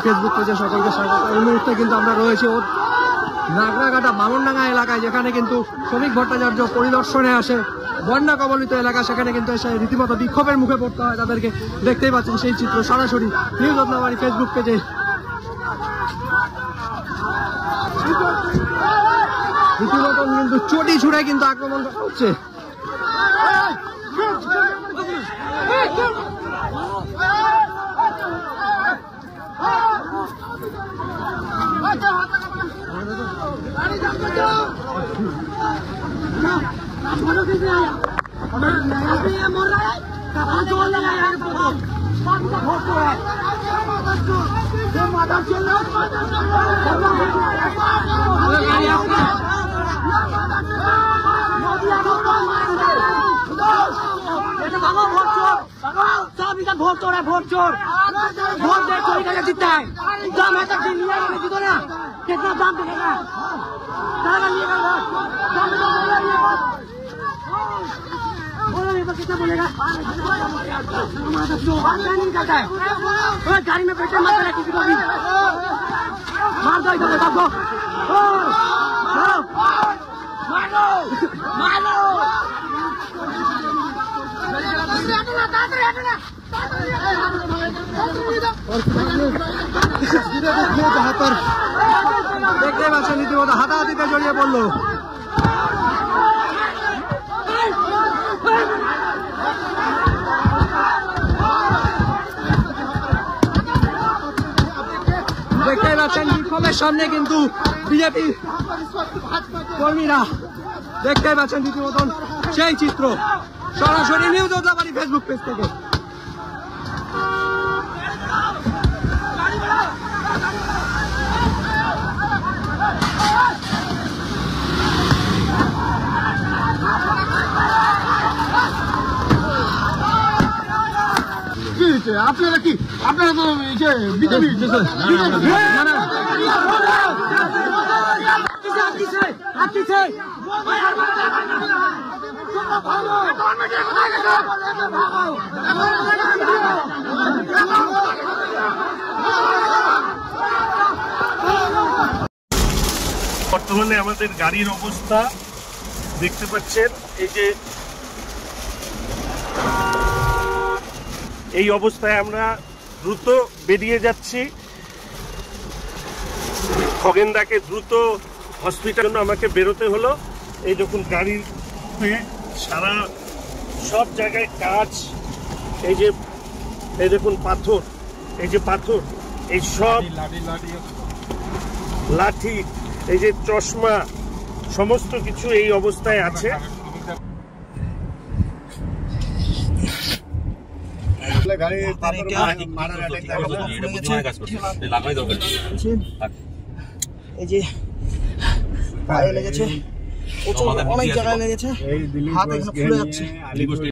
Facebook পেজে সকলকে স্বাগত। এই মুহূর্তে কিন্তু আমরা রয়েছি নাগরাঘাটা মামনডাঙ্গা এলাকায়, যেখানে কিন্তু শ্রমিক ভট্টাচার্য পরিদর্শনে আসে বন্যা কবলিত এলাকা। সেখানে কিন্তু এসে রীতিমতো বিক্ষোভের মুখে পড়তে হয় তাদেরকে। দেখতেই পাচ্ছেন সেই চিত্র সরাসরি নিউজ বদনাবাড়ি ফেসবুক পেজে। রীতিমতো কিন্তু চটি ছুড়ে কিন্তু আক্রমণ করা হচ্ছে। ভোট চোর है, ভোट चोर, ভোট दे चोरी करके जीतता है। दाम है तक दिन लिया नहीं जीतो ना, कितना दाम देगा? दाम लिएगा वोट, दाम लिएगा बोलो ये कितना बोलेगा? क्या नहीं करता है? गाड़ी में बैठे मत रहे किसी को भी, मार दो इधर सबको, मारो मारो দেখতে পাচ্ছেন রীতিমতো হাতাহাতিতে জড়িয়ে পড়লো। দেখতেই পাচ্ছেন বিক্ষোভের সামনে কিন্তু বিজেপি কর্মীরা। দেখতেই পাচ্ছেন রীতিমতন সেই চিত্র সরাসরি নিউজ বদনাবাড়ি ফেসবুক পেজ থেকে। আপনারা কি আপনারা তো বিজেপি বর্তমানে আমাদের গাড়ির অবস্থা দেখতে পাচ্ছেন, এই যে এই অবস্থায় আমরা দ্রুত বেরিয়ে যাচ্ছি। খগেনদাকে দ্রুত হসপিটাল আমাকে বেরোতে হলো। এই দেখুন গাড়ির সারা সব জায়গায় কাজ, এই দেখুন পাথর, এই যে পাথর, এই সব লাঠি, এই যে চশমা, সমস্ত কিছু এই অবস্থায় আছে। এই যে পায়ে লেগেছে, অনেক জায়গায় লেগেছে, হাত এখানে ফুলে যাচ্ছে।